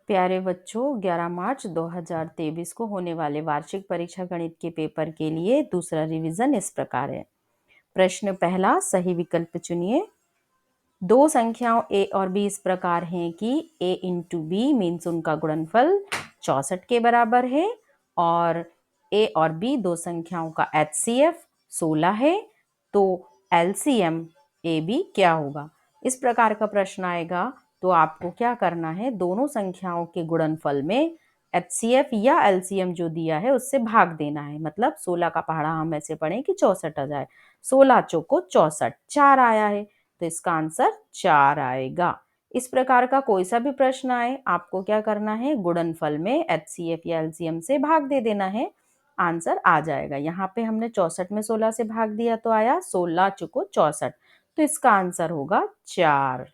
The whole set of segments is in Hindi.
प्यारे बच्चों, 11 मार्च 2023 को होने वाले वार्षिक परीक्षा गणित के पेपर के लिए दूसरा रिवीजन इस प्रकार है। प्रश्न पहला, सही विकल्प चुनिए। दो संख्याओं a और b इस प्रकार हैं कि a इंटू बी मीन्स उनका गुणनफल 64 के बराबर है और a और b दो संख्याओं का HCF 16 है, तो LCM AB क्या होगा? इस प्रकार का प्रश्न आएगा तो आपको क्या करना है, दोनों संख्याओं के गुणनफल में HCF या LCM जो दिया है उससे भाग देना है। मतलब 16 का पहाड़ा हम ऐसे पढ़ें कि 64 आ जाए। 16 चौको 64, 4 आया है तो इसका आंसर 4 आएगा। इस प्रकार का कोई सा भी प्रश्न आए, आपको क्या करना है, गुणनफल में HCF या LCM से भाग दे देना है, आंसर आ जाएगा। यहाँ पे हमने 64 में 16 से भाग दिया तो आया 16 चौको 64, तो इसका आंसर होगा 4।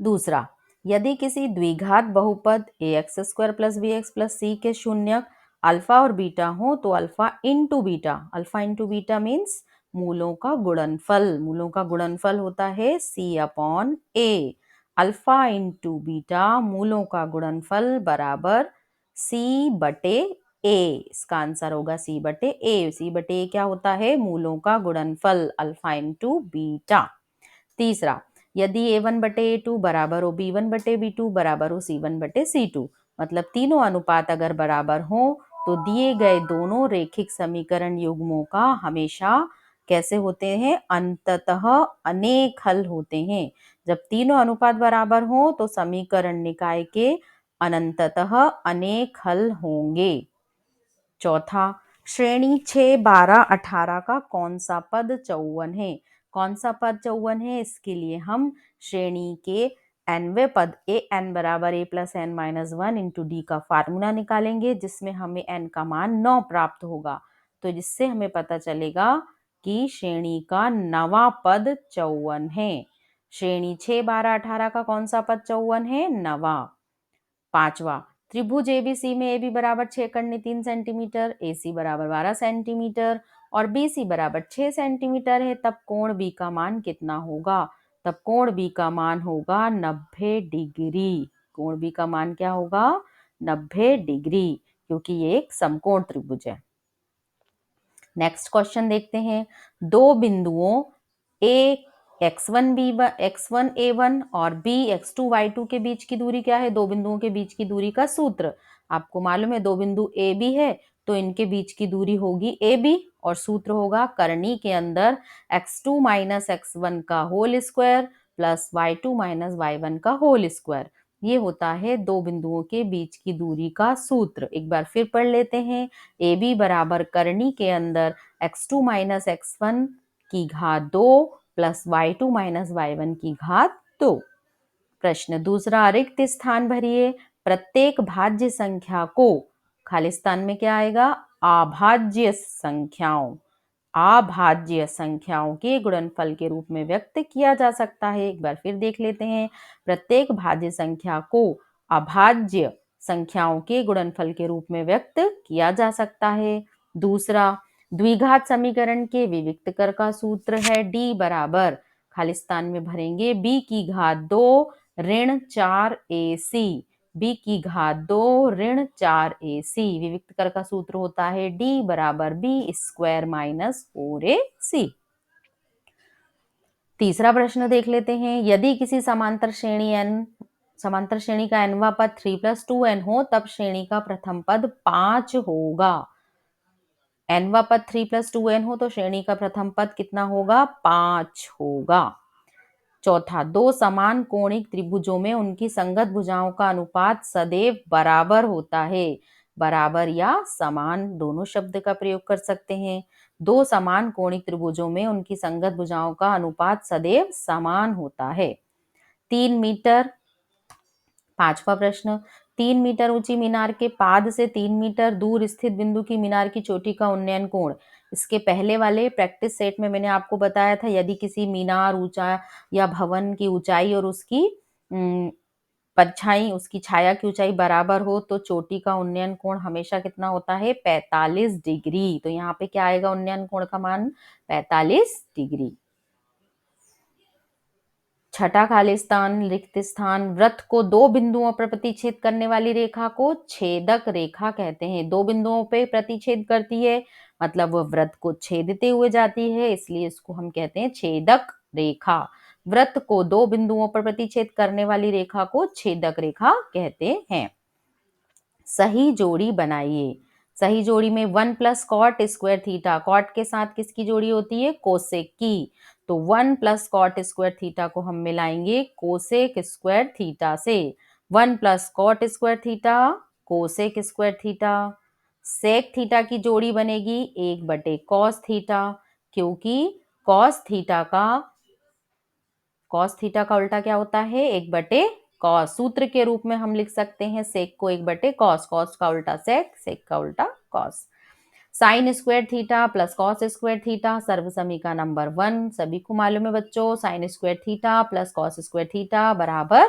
दूसरा, यदि किसी द्विघात बहुपद ax² + bx + c के शून्यक अल्फा और बीटा हो तो अल्फा इंटू बीटा मीन्स मूलों का गुणनफल होता है c/a। अल्फा इंटू बीटा मूलों का गुणनफल बराबर c/a। इसका आंसर होगा c/a क्या होता है, मूलों का गुणनफल अल्फा इंटू बीटा। तीसरा, यदि a1/a2 बराबर हो b1/b2 बराबर हो c1/c2, मतलब तीनों अनुपात अगर बराबर हो तो दिए गए दोनों रेखिक समीकरण युग्मों का हमेशा कैसे होते हैं, अंततः अनेक हल होते हैं। जब तीनों अनुपात बराबर हो तो समीकरण निकाय के अनंततः अनेक हल होंगे। चौथा, श्रेणी 6, 12, 18 का कौन सा पद 54 है? कौन सा पद 54 है? इसके लिए हम श्रेणी के nवें पद an बराबर a + n-1 इंटू डी का फार्मूला निकालेंगे, जिसमें हमें n का मान 9 प्राप्त होगा। तो जिससे हमें पता चलेगा कि श्रेणी का 9वां पद 54 है। श्रेणी 6, 12, 18 का कौन सा पद 54 है? 9वां। पांचवा, त्रिभुज एबीसी में AB बराबर 6 कड़नी 3 सेंटीमीटर, AC बराबर 12 सेंटीमीटर और BC बराबर 6 सेंटीमीटर है, तब कोण B का मान कितना होगा? तब कोण B का मान होगा 90 डिग्री। कोण B का मान क्या होगा? 90 डिग्री, क्योंकि ये एक समकोण त्रिभुज है। नेक्स्ट क्वेश्चन देखते हैं। दो बिंदुओं A x1a1 और B x2y2 के बीच की दूरी क्या है? दो बिंदुओं के बीच की दूरी का सूत्र आपको मालूम है, दो बिंदु A B है तो इनके बीच की दूरी होगी AB और सूत्र होगा करनी के अंदर x2 - x1 का whole square plus y2 - y1 का होल स्क्वायर। ये होता है दो बिंदुओं के बीच की दूरी का सूत्र। एक बार फिर पढ़ लेते हैं। AB बराबर करनी के अंदर x2 - x1 की घात 2 प्लस y2 - y1 की घात 2। प्रश्न दूसरा, रिक्त स्थान भरिए। प्रत्येक भाज्य संख्या को खालिस्तान में क्या आएगा? अभाज्य संख्याओं के गुणनफल के रूप में व्यक्त किया जा सकता है। एक बार फिर देख लेते हैं। प्रत्येक भाज्य संख्या को अभाज्य संख्याओं के गुणनफल के रूप में व्यक्त किया जा सकता है। दूसरा, द्विघात समीकरण के विविक्त कर का सूत्र है D बराबर, खालिस्तान में भरेंगे b की घात 2 ऋण 4ac, b की घात 2 ऋण 4ac। विविक्त कर का सूत्र होता है D बराबर b² - 4ac। तीसरा प्रश्न देख लेते हैं। यदि किसी समांतर श्रेणी का nवां पद 3 + 2n हो तब श्रेणी का प्रथम पद 5 होगा। nवां पद 3 + 2n हो तो श्रेणी का प्रथम पद कितना होगा? 5 होगा। चौथा, दो समान कोणिक त्रिभुजों में उनकी संगत भुजाओं का अनुपात सदैव बराबर होता है। बराबर या समान दोनों शब्द का प्रयोग कर सकते हैं। दो समान कोणिक त्रिभुजों में उनकी संगत भुजाओं का अनुपात सदैव समान होता है। 3 मीटर। पांचवा प्रश्न, 3 मीटर ऊंची मीनार के पाद से 3 मीटर दूर स्थित बिंदु की मीनार की चोटी का उन्नयन कोण। इसके पहले वाले प्रैक्टिस सेट में मैंने आपको बताया था, यदि किसी मीनार ऊंचा या भवन की ऊंचाई और उसकी परछाई, उसकी छाया की ऊंचाई बराबर हो तो चोटी का उन्नयन कोण हमेशा कितना होता है? 45 डिग्री। तो यहाँ पे क्या आएगा उन्नयन कोण का मान? 45 डिग्री। छठा खाली स्थान, रिक्त स्थान। वृत्त को दो बिंदुओं पर प्रतिच्छेद करने वाली रेखा को छेदक रेखा कहते हैं। दो बिंदुओं पे प्रतिच्छेद करती है मतलब वह वृत्त को छेदते हुए जाती है, इसलिए इसको हम कहते हैं छेदक रेखा। वृत्त को दो बिंदुओं पर प्रतिच्छेद करने वाली रेखा को छेदक रेखा कहते हैं। सही जोड़ी बनाइए। सही जोड़ी में 1 plus cot square theta, cot के साथ किसकी जोड़ी होती है? कोसेक की। तो 1 प्लस कॉट स्क्वायर थीटा को हम मिलाएंगे कोसेक स्क्वायर थीटा से। 1 plus cot square theta cosec square theta. Sec theta की जोड़ी बनेगी 1/कॉस थीटा, क्योंकि कॉस थीटा का उल्टा क्या होता है? 1/कॉस। सूत्र के रूप में हम लिख सकते हैं सेक को 1/कॉस, कॉस का उल्टा सेक, सेक का उल्टा cos. Sine square theta plus cos square theta, सर्व समीकरण नंबर 1 सभी को मालूम है बच्चों। Sine square theta plus cos square theta बराबर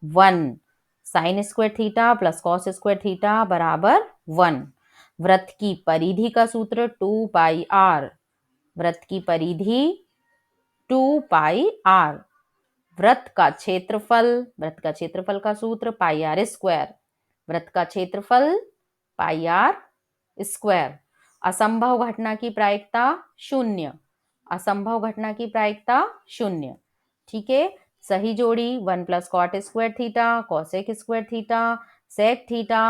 1। Sine square theta plus cos square theta बराबर 1। वृत्त की परिधि का सूत्र 2πr। वृत्त की परिधि 2πr। वृत्त का क्षेत्रफल का सूत्र πr स्क्वायर। वृत्त का क्षेत्रफल πr स्क्वायर। असंभव घटना की प्रायिकता 0। असंभव घटना की प्रायिकता 0। ठीक है। सही जोड़ी 1 plus cot square theta cosec square theta sec theta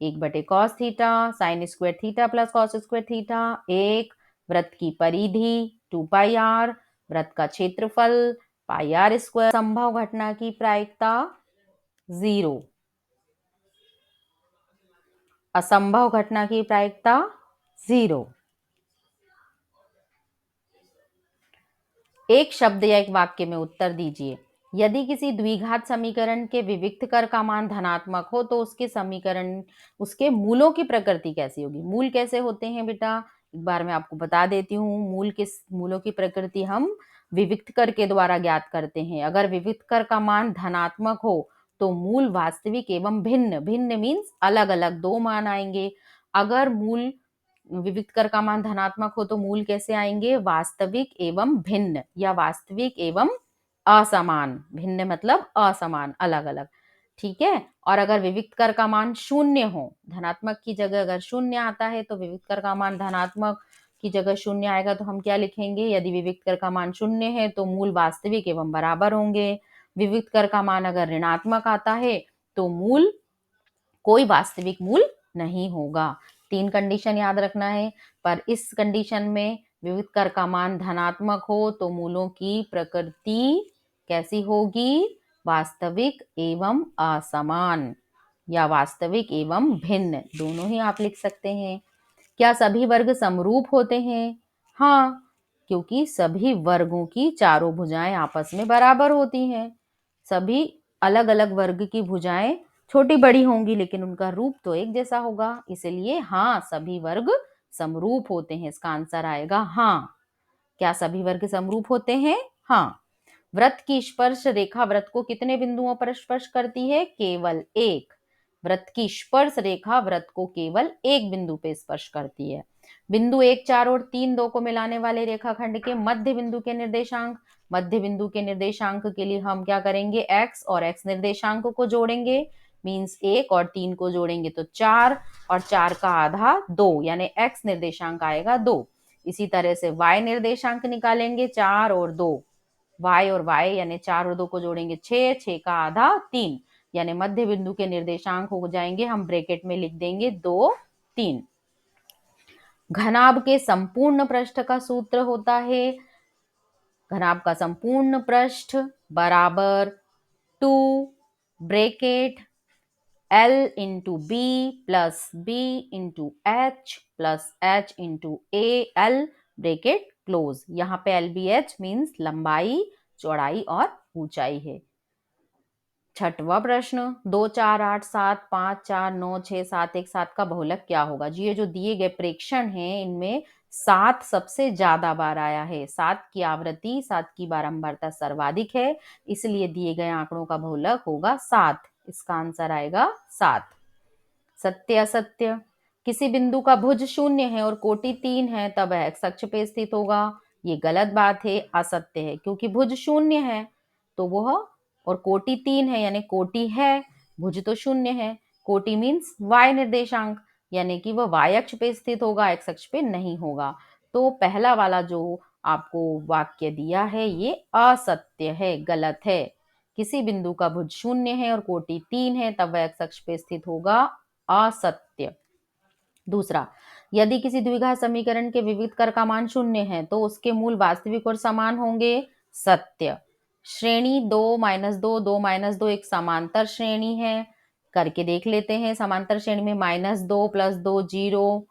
1/कॉस theta sine square theta plus cos square theta 1। वृत्त की परिधि 2πr। वृत्त का क्षेत्रफल πr स्क्वायर। संभव घटना की प्रायिकता 0। असंभव घटना की प्रायिकता 0। एक शब्द या एक वाक्य में उत्तर दीजिए। यदि किसी द्विघात समीकरण के विविक्त कर का मान धनात्मक हो तो उसके मूलों की प्रकृति कैसी होगी? मूल कैसे होते हैं बेटा? एक बार मैं आपको बता देती हूँ। मूलों की प्रकृति हम विविक्त कर के द्वारा ज्ञात करते हैं। अगर विविक्त कर का मान धनात्मक हो तो मूल वास्तविक एवं भिन्न, भिन्न मीन्स अलग अलग दो मान आएंगे। अगर मूल विविक्त कर का मान धनात्मक हो तो मूल कैसे आएंगे? वास्तविक एवं भिन्न या वास्तविक एवं असमान। भिन्न मतलब असमान, अलग अलग। ठीक है। और अगर विविक्त कर का मान 0 हो, धनात्मक की जगह अगर 0 आता है तो विविक्त कर का मान धनात्मक की जगह 0 आएगा तो हम क्या लिखेंगे? यदि विविक्त कर का मान 0 है तो मूल वास्तविक एवं बराबर होंगे। विविक्त कर का मान अगर ऋणात्मक आता है तो मूल कोई वास्तविक मूल नहीं होगा। 3 कंडीशन याद रखना है। पर इस कंडीशन में विविक्त कर का मान धनात्मक हो तो मूलों की प्रकृति कैसी होगी? वास्तविक एवं असमान या वास्तविक एवं भिन्न, दोनों ही आप लिख सकते हैं। क्या सभी वर्ग समरूप होते हैं? हाँ, क्योंकि सभी वर्गों की चारों भुजाएं आपस में बराबर होती हैं। सभी अलग अलग वर्ग की भुजाएं छोटी बड़ी होंगी लेकिन उनका रूप तो एक जैसा होगा, इसलिए हाँ सभी वर्ग समरूप होते हैं। इसका आंसर आएगा हाँ। क्या सभी वर्ग समरूप होते हैं? हाँ। वृत्त की स्पर्श रेखा वृत्त को कितने बिंदुओं पर स्पर्श करती है? केवल एक। वृत्त की स्पर्श रेखा वृत्त को केवल एक बिंदु पे स्पर्श करती है। बिंदु 1, 4 और 3, 2 को मिलाने वाले रेखाखंड के मध्य बिंदु के निर्देशांक। मध्य बिंदु के निर्देशांक के लिए हम क्या करेंगे? x और x निर्देशांक को जोड़ेंगे। मीन्स 1 और 3 को जोड़ेंगे तो 4 और 4 का आधा 2, यानी x निर्देशांक आएगा 2। इसी तरह से y निर्देशांक निकालेंगे 4 और 2। y और y यानी 4 और 2 को जोड़ेंगे 6, 6 का आधा 3, यानी मध्य बिंदु के निर्देशांक हो जाएंगे, हम ब्रैकेट में लिख देंगे 2, 3। घनाभ के संपूर्ण पृष्ठ का सूत्र होता है, घनाभ का संपूर्ण पृष्ठ बराबर 2 bracket L into B plus B into H plus H into A L bracket close. यहाँ पे LBH मीन्स लंबाई, चौड़ाई और ऊंचाई है। छठवां प्रश्न 2, 4, 8, 7, 5, 4, 9, 6, 7, 1, 7 का बहुलक क्या होगा? जी, ये जो दिए गए प्रेक्षण हैं इनमें 7 सबसे ज्यादा बार आया है। 7 की आवृत्ति, 7 की बारंबारता सर्वाधिक है, इसलिए दिए गए आंकड़ों का बहुलक होगा 7। इसका आंसर आएगा 7। सत्य असत्य। किसी बिंदु का भुज 0 है और कोटि 3 है तब x अक्ष पे स्थित होगा। ये गलत बात है, असत्य है, क्योंकि भुज 0 है तो वह, और कोटि 3 है यानी कोटि है, भुज तो 0 है, कोटि मीन्स y निर्देशांक, यानी कि वह y अक्ष पे स्थित होगा, x अक्ष पे नहीं होगा। तो पहला वाला जो आपको वाक्य दिया है ये असत्य है, गलत है। किसी बिंदु का भुज 0 है और कोटि 3 है तब वह x अक्ष पे स्थित होगा, असत्य। दूसरा, यदि किसी द्विघात समीकरण के विविध कर का मान 0 है तो उसके मूल वास्तविक और समान होंगे, सत्य। श्रेणी 2 - 2 2 - 2 एक समांतर श्रेणी है, करके देख लेते हैं। समांतर श्रेणी में -2 + 2 0,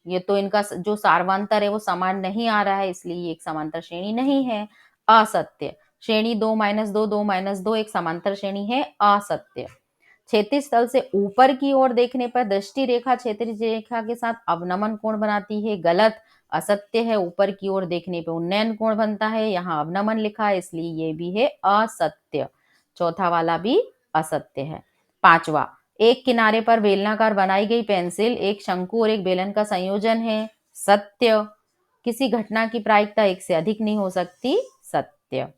ये तो इनका जो सार्वंतर है वो समान नहीं आ रहा है, इसलिए ये एक समांतर श्रेणी नहीं है, असत्य। श्रेणी 2 - 2 2 - 2 एक समांतर श्रेणी है, असत्य। क्षैतिज तल से ऊपर की ओर देखने पर दृष्टि रेखा क्षैतिज रेखा के साथ अवनमन कोण बनाती है, गलत, असत्य है। ऊपर की ओर देखने पर उन्नयन कोण बनता है, यहाँ अवनमन लिखा है इसलिए ये भी है असत्य। चौथा वाला भी असत्य है। पांचवा, एक किनारे पर बेलनाकार बनाई गई पेंसिल एक शंकु और एक बेलन का संयोजन है, सत्य। किसी घटना की प्रायिकता एक से अधिक नहीं हो सकती, सत्य।